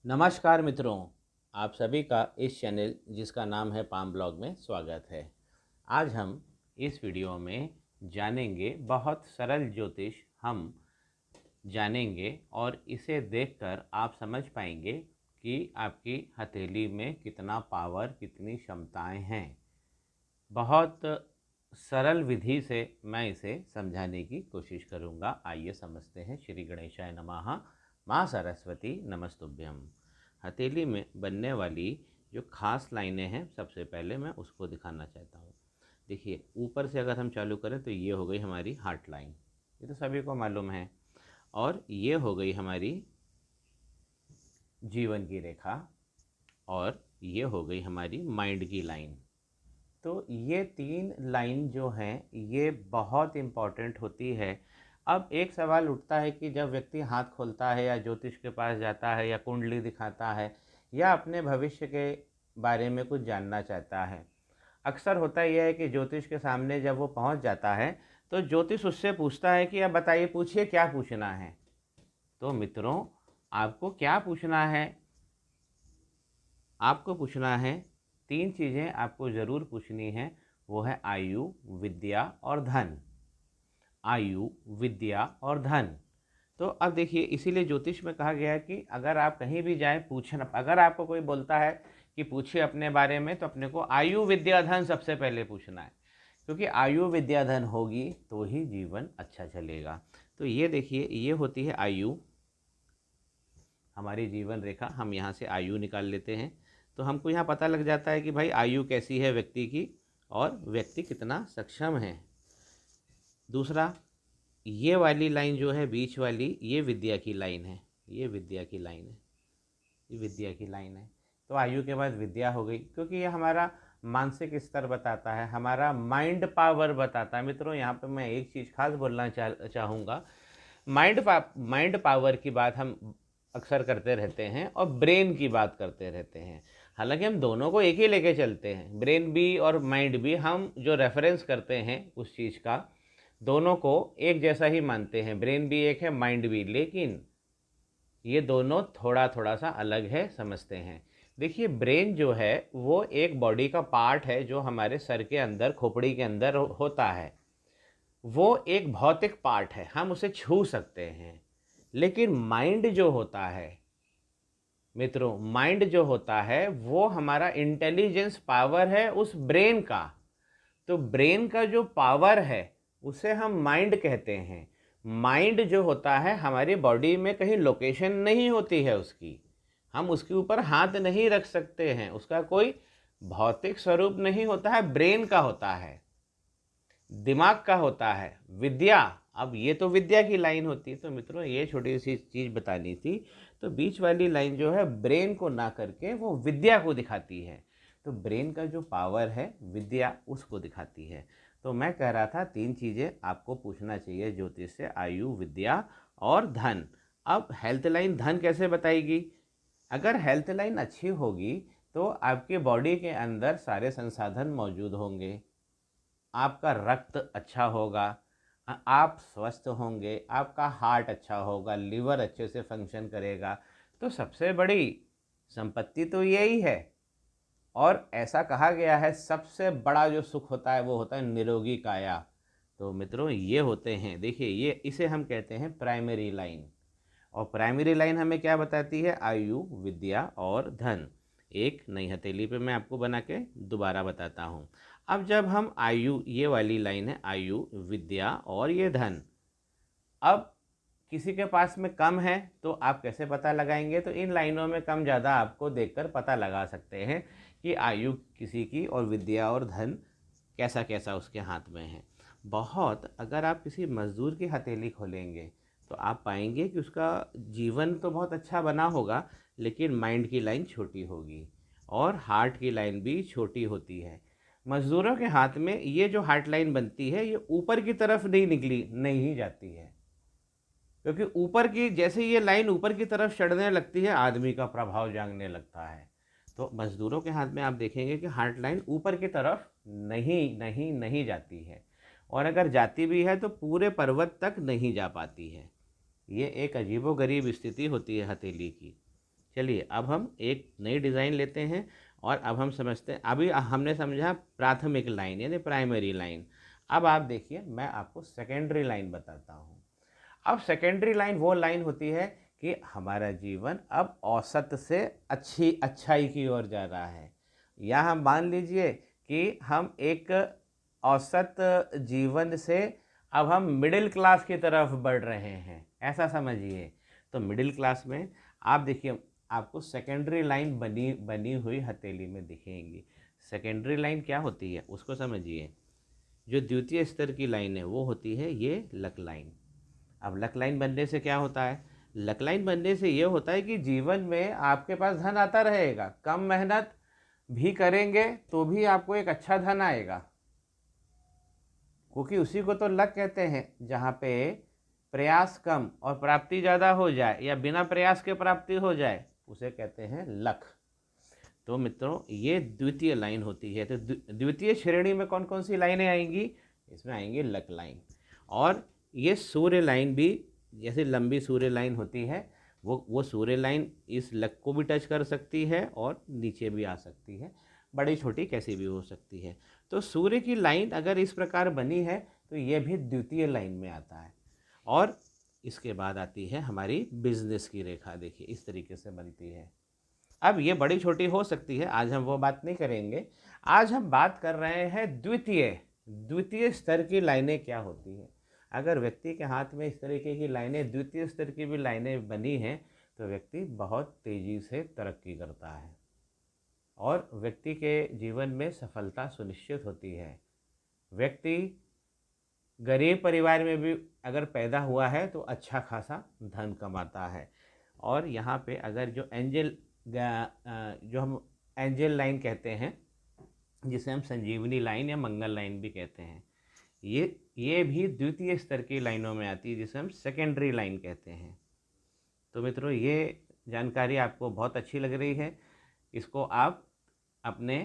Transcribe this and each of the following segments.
नमस्कार मित्रों, आप सभी का इस चैनल जिसका नाम है पाम ब्लॉग में स्वागत है। आज हम इस वीडियो में जानेंगे बहुत सरल ज्योतिष हम जानेंगे और इसे देखकर आप समझ पाएंगे कि आपकी हथेली में कितना पावर, कितनी क्षमताएं हैं। बहुत सरल विधि से मैं इसे समझाने की कोशिश करूंगा। आइए समझते हैं। श्री गणेशाय नमः। माँ सरस्वती नमस्तुभ्यम। हथेली में बनने वाली जो खास लाइनें हैं, सबसे पहले मैं उसको दिखाना चाहता हूँ। देखिए, ऊपर से अगर हम चालू करें तो ये हो गई हमारी हार्ट लाइन, ये तो सभी को मालूम है। और ये हो गई हमारी जीवन की रेखा, और ये हो गई हमारी माइंड की लाइन। तो ये तीन लाइन जो हैं ये बहुत इम्पॉर्टेंट होती है। अब एक सवाल उठता है कि जब व्यक्ति हाथ खोलता है या ज्योतिष के पास जाता है या कुंडली दिखाता है या अपने भविष्य के बारे में कुछ जानना चाहता है, अक्सर होता यह है कि ज्योतिष के सामने जब वो पहुंच जाता है तो ज्योतिष उससे पूछता है कि अब बताइए, पूछिए क्या पूछना है। तो मित्रों, आपको क्या पूछना है? आपको पूछना है, तीन चीज़ें आपको ज़रूर पूछनी है। वो है आयु, विद्या और धन। आयु, विद्या और धन। तो अब देखिए, इसीलिए ज्योतिष में कहा गया है कि अगर आप कहीं भी जाएं, पूछना, अगर आपको कोई बोलता है कि पूछिए अपने बारे में, तो अपने को आयु, विद्या, धन सबसे पहले पूछना है। क्योंकि आयु, विद्या, धन होगी तो ही जीवन अच्छा चलेगा। तो ये देखिए, ये होती है आयु, हमारी जीवन रेखा। हम यहाँ से आयु निकाल लेते हैं तो हमको यहाँ पता लग जाता है कि भाई आयु कैसी है व्यक्ति की और व्यक्ति कितना सक्षम है। दूसरा, ये वाली लाइन जो है बीच वाली, ये विद्या की लाइन है। ये विद्या की लाइन है, ये विद्या की लाइन है। तो आयु के बाद विद्या हो गई, क्योंकि ये हमारा मानसिक स्तर बताता है, हमारा माइंड पावर बताता है। मित्रों, यहाँ पे मैं एक चीज़ खास बोलना चाहूँगा। माइंड पावर की बात हम अक्सर करते रहते हैं और ब्रेन की बात करते रहते हैं। हालांकि हम दोनों को एक ही लेके चलते हैं, ब्रेन भी और माइंड भी। हम जो रेफरेंस करते हैं उस चीज़ का, दोनों को एक जैसा ही मानते हैं। ब्रेन भी एक है, माइंड भी, लेकिन ये दोनों थोड़ा थोड़ा सा अलग है, समझते हैं। देखिए, ब्रेन जो है वो एक बॉडी का पार्ट है जो हमारे सर के अंदर, खोपड़ी के अंदर होता है। वो एक भौतिक पार्ट है, हम उसे छू सकते हैं। लेकिन माइंड जो होता है मित्रों, माइंड जो होता है वो हमारा इंटेलिजेंस पावर है उस ब्रेन का। तो ब्रेन का जो पावर है उसे हम माइंड कहते हैं। माइंड जो होता है, हमारी बॉडी में कहीं लोकेशन नहीं होती है उसकी, हम उसके ऊपर हाथ नहीं रख सकते हैं, उसका कोई भौतिक स्वरूप नहीं होता है, ब्रेन का होता है, दिमाग का होता है। विद्या, अब ये तो विद्या की लाइन होती है। तो मित्रों, ये छोटी सी चीज़ बतानी थी। तो बीच वाली लाइन जो है ब्रेन को ना करके वो विद्या को दिखाती है। तो ब्रेन का जो पावर है, विद्या, उसको दिखाती है। तो मैं कह रहा था तीन चीज़ें आपको पूछना चाहिए ज्योतिष से, आयु, विद्या और धन। अब हेल्थ लाइन धन कैसे बताएगी? अगर हेल्थ लाइन अच्छी होगी तो आपके बॉडी के अंदर सारे संसाधन मौजूद होंगे, आपका रक्त अच्छा होगा, आप स्वस्थ होंगे, आपका हार्ट अच्छा होगा, लिवर अच्छे से फंक्शन करेगा। तो सबसे बड़ी संपत्ति तो यही है। और ऐसा कहा गया है, सबसे बड़ा जो सुख होता है वो होता है निरोगी काया। तो मित्रों, ये होते हैं, देखिए, ये इसे हम कहते हैं प्राइमरी लाइन। और प्राइमरी लाइन हमें क्या बताती है? आयु, विद्या और धन। एक नई हथेली पे मैं आपको बना के दोबारा बताता हूँ। अब जब हम आयु, ये वाली लाइन है आयु, विद्या और ये धन, अब किसी के पास में कम है तो आप कैसे पता लगाएंगे? तो इन लाइनों में कम ज़्यादा आपको देखकर पता लगा सकते हैं कि आयु किसी की और विद्या और धन कैसा कैसा उसके हाथ में है। बहुत, अगर आप किसी मजदूर की हथेली खोलेंगे तो आप पाएंगे कि उसका जीवन तो बहुत अच्छा बना होगा, लेकिन माइंड की लाइन छोटी होगी और हार्ट की लाइन भी छोटी होती है। मजदूरों के हाथ में ये जो हार्ट लाइन बनती है, ये ऊपर की तरफ नहीं जाती है। क्योंकि ऊपर की, जैसे ये लाइन ऊपर की तरफ चढ़ने लगती है, आदमी का प्रभाव जागने लगता है। तो मजदूरों के हाथ में आप देखेंगे कि हार्ट लाइन ऊपर की तरफ नहीं जाती है, और अगर जाती भी है तो पूरे पर्वत तक नहीं जा पाती है। ये एक अजीबोगरीब स्थिति होती है हथेली की। चलिए अब हम एक नई डिज़ाइन लेते हैं और अब हम समझते हैं। अभी हमने समझा प्राथमिक लाइन यानी प्राइमरी लाइन। अब आप देखिए मैं आपको सेकेंडरी लाइन बताता हूँ। अब सेकेंडरी लाइन वो लाइन होती है कि हमारा जीवन अब औसत से अच्छाई की ओर जा रहा है, या हम मान लीजिए कि हम एक औसत जीवन से अब हम मिडिल क्लास की तरफ बढ़ रहे हैं, ऐसा समझिए। तो मिडिल क्लास में आप देखिए आपको सेकेंडरी लाइन बनी बनी हुई हथेली में दिखेंगी। सेकेंडरी लाइन क्या होती है उसको समझिए। जो द्वितीय स्तर की लाइन है वो होती है ये लक लाइन। अब लक लाइन बनने से क्या होता है? लक लाइन बनने से ये होता है कि जीवन में आपके पास धन आता रहेगा, कम मेहनत भी करेंगे तो भी आपको एक अच्छा धन आएगा, क्योंकि उसी को तो लक कहते हैं। जहाँ पे प्रयास कम और प्राप्ति ज़्यादा हो जाए या बिना प्रयास के प्राप्ति हो जाए उसे कहते हैं लक। तो मित्रों ये द्वितीय लाइन होती है। तो द्वितीय श्रेणी में कौन कौन सी लाइनें आएंगी? इसमें आएंगी लक लाइन। और ये सूर्य लाइन भी, जैसे लंबी सूर्य लाइन होती है वो सूर्य लाइन इस लक को भी टच कर सकती है और नीचे भी आ सकती है, बड़ी छोटी कैसी भी हो सकती है। तो सूर्य की लाइन अगर इस प्रकार बनी है तो ये भी द्वितीय लाइन में आता है। और इसके बाद आती है हमारी बिजनेस की रेखा। देखिए इस तरीके से बनती है। अब ये बड़ी छोटी हो सकती है, आज हम वो बात नहीं करेंगे। आज हम बात कर रहे हैं द्वितीय स्तर की लाइनें क्या होती हैं। अगर व्यक्ति के हाथ में इस तरीके की लाइनें, द्वितीय स्तर की भी लाइनें बनी हैं, तो व्यक्ति बहुत तेज़ी से तरक्की करता है और व्यक्ति के जीवन में सफलता सुनिश्चित होती है। व्यक्ति गरीब परिवार में भी अगर पैदा हुआ है तो अच्छा खासा धन कमाता है। और यहाँ पे अगर जो हम एंजल लाइन कहते हैं, जिसे हम संजीवनी लाइन या मंगल लाइन भी कहते हैं, ये भी द्वितीय स्तर की लाइनों में आती है, जिसे हम सेकेंडरी लाइन कहते हैं। तो मित्रों ये जानकारी आपको बहुत अच्छी लग रही है, इसको आप अपने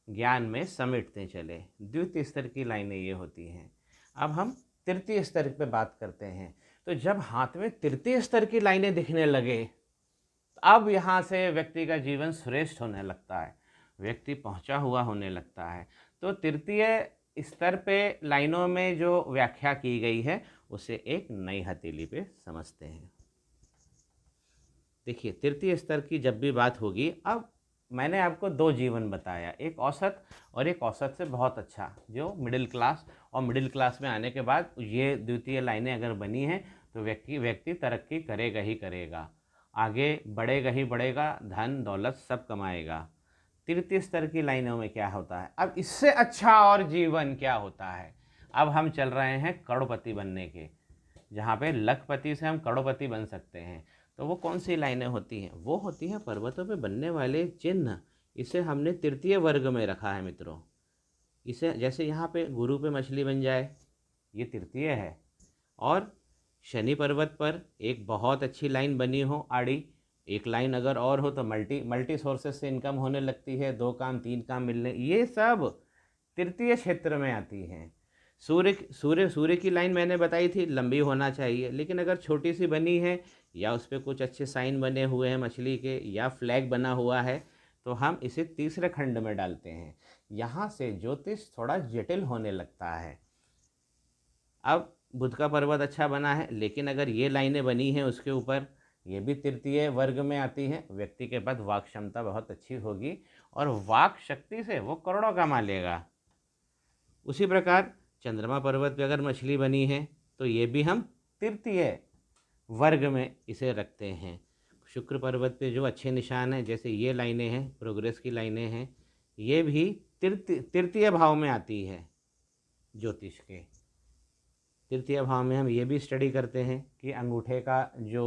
ज्ञान में समेटते चले। द्वितीय स्तर की लाइनें ये होती हैं। अब हम तृतीय स्तर पे बात करते हैं। तो जब हाथ में तृतीय स्तर की लाइनें दिखने लगे, अब यहाँ से व्यक्ति का जीवन श्रेष्ठ होने लगता है, व्यक्ति पहुँचा हुआ होने लगता है। तो तृतीय स्तर पे लाइनों में जो व्याख्या की गई है उसे एक नई हथेली पे समझते हैं। देखिए तृतीय स्तर की जब भी बात होगी, अब मैंने आपको दो जीवन बताया, एक औसत और एक औसत से बहुत अच्छा, जो मिडिल क्लास। और मिडिल क्लास में आने के बाद ये द्वितीय लाइनें अगर बनी हैं तो व्यक्ति तरक्की करेगा ही करेगा, आगे बढ़ेगा ही बढ़ेगा, धन दौलत सब कमाएगा। तृतीय स्तर की लाइनों में क्या होता है? अब इससे अच्छा और जीवन क्या होता है? अब हम चल रहे हैं करोड़पति बनने के, जहाँ पे लखपति से हम करोड़पति बन सकते हैं। तो वो कौन सी लाइनें होती हैं? वो होती हैं पर्वतों पे बनने वाले चिन्ह। इसे हमने तृतीय वर्ग में रखा है मित्रों। इसे जैसे यहाँ पे गुरु पे मछली बन जाए, ये तृतीय है। और शनि पर्वत पर एक बहुत अच्छी लाइन बनी हो आड़ी, एक लाइन अगर और हो तो मल्टी सोर्सेस से इनकम होने लगती है, 2 काम 3 काम मिलने, ये सब तृतीय क्षेत्र में आती हैं। सूर्य की लाइन मैंने बताई थी लंबी होना चाहिए, लेकिन अगर छोटी सी बनी है या उस पर कुछ अच्छे साइन बने हुए हैं मछली के या फ्लैग बना हुआ है तो हम इसे तीसरे खंड में डालते हैं। यहाँ से ज्योतिष थोड़ा जटिल होने लगता है। अब बुध का पर्वत अच्छा बना है, लेकिन अगर ये लाइनें बनी हैं उसके ऊपर, ये भी तृतीय वर्ग में आती हैं। व्यक्ति के पास वाक क्षमता बहुत अच्छी होगी और वाक शक्ति से वो करोड़ों कमा लेगा। उसी प्रकार चंद्रमा पर्वत पे अगर मछली बनी है तो ये भी हम तृतीय वर्ग में इसे रखते हैं। शुक्र पर्वत पे जो अच्छे निशान हैं, जैसे ये लाइनें हैं, प्रोग्रेस की लाइनें हैं, ये भी तृतीय भाव में आती है। ज्योतिष के तृतीय भाव में हम ये भी स्टडी करते हैं कि अंगूठे का जो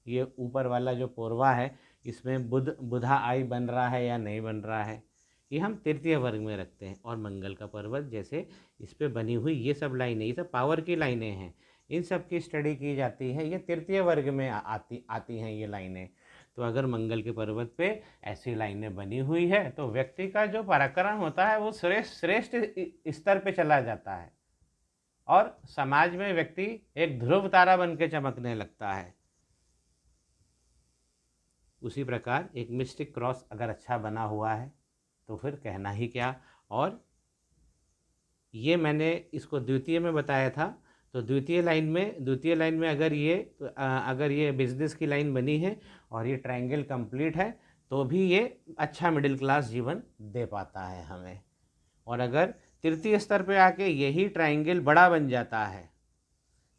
ये ऊपर वाला जो पोरवा है, इसमें बुधा आई बन रहा है या नहीं बन रहा है, ये हम तृतीय वर्ग में रखते हैं। और मंगल का पर्वत जैसे इस पे बनी हुई ये सब लाइनें, ये सब पावर की लाइनें हैं, इन सब की स्टडी की जाती है, ये तृतीय वर्ग में आती हैं ये लाइनें। तो अगर मंगल के पर्वत पे ऐसी लाइनें बनी हुई है तो व्यक्ति का जो पराक्रम होता है वो श्रेष्ठ स्तर पे चला जाता है और समाज में व्यक्ति एक ध्रुव तारा बन के चमकने लगता है। उसी प्रकार एक मिस्टिक क्रॉस अगर अच्छा बना हुआ है तो फिर कहना ही क्या। और ये मैंने इसको द्वितीय में बताया था, तो द्वितीय लाइन में अगर ये बिजनेस की लाइन बनी है और ये ट्रायंगल कंप्लीट है तो भी ये अच्छा मिडिल क्लास जीवन दे पाता है हमें। और अगर तृतीय स्तर पे आके यही ट्रायंगल बड़ा बन जाता है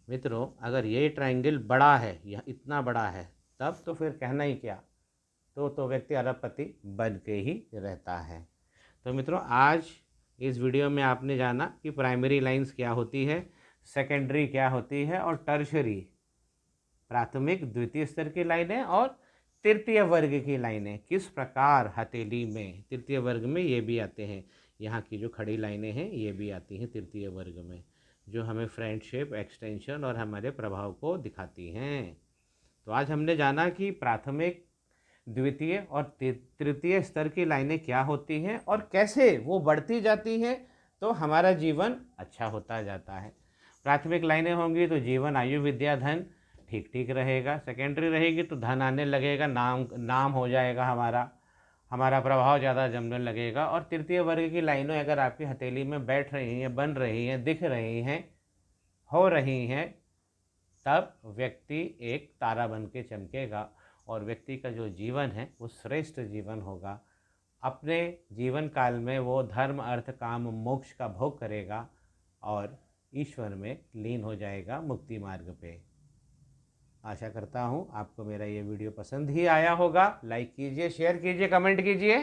मित्रों, अगर ये ट्रायंगल बड़ा है, यह इतना बड़ा है, तब तो फिर कहना ही क्या, तो व्यक्ति अरबपति बन के ही रहता है। तो मित्रों, आज इस वीडियो में आपने जाना कि प्राइमरी लाइंस क्या होती है, सेकेंडरी क्या होती है और टर्शरी प्राथमिक द्वितीय स्तर की लाइनें और तृतीय वर्ग की लाइनें किस प्रकार हथेली में तृतीय वर्ग में ये भी आते हैं। यहाँ की जो खड़ी लाइनें हैं ये भी आती हैं तृतीय वर्ग में, जो हमें फ्रेंडशिप, एक्सटेंशन और हमारे प्रभाव को दिखाती हैं। तो आज हमने जाना कि प्राथमिक, द्वितीय और तृतीय स्तर की लाइनें क्या होती हैं और कैसे वो बढ़ती जाती हैं तो हमारा जीवन अच्छा होता जाता है। प्राथमिक लाइनें होंगी तो जीवन, आयु, विद्या, धन ठीक ठीक रहेगा। सेकेंडरी रहेगी तो धन आने लगेगा, नाम हो जाएगा, हमारा प्रभाव ज़्यादा जमने लगेगा। और तृतीय वर्ग की लाइनें अगर आपकी हथेली में बैठ रही हैं, बन रही हैं, दिख रही हैं, हो रही हैं, तब व्यक्ति एक तारा बन के चमकेगा और व्यक्ति का जो जीवन है वो श्रेष्ठ जीवन होगा। अपने जीवन काल में वो धर्म, अर्थ, काम, मोक्ष का भोग करेगा और ईश्वर में लीन हो जाएगा मुक्ति मार्ग पे। आशा करता हूँ आपको मेरा ये वीडियो पसंद ही आया होगा। लाइक कीजिए, शेयर कीजिए, कमेंट कीजिए।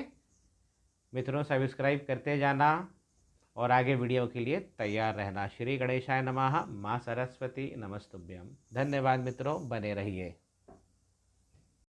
मित्रों, सब्सक्राइब करते जाना और आगे वीडियो के लिए तैयार रहना। श्री गणेशाय नमः। माँ सरस्वती नमस्तुभ्यम। धन्यवाद मित्रों, बने रहिए।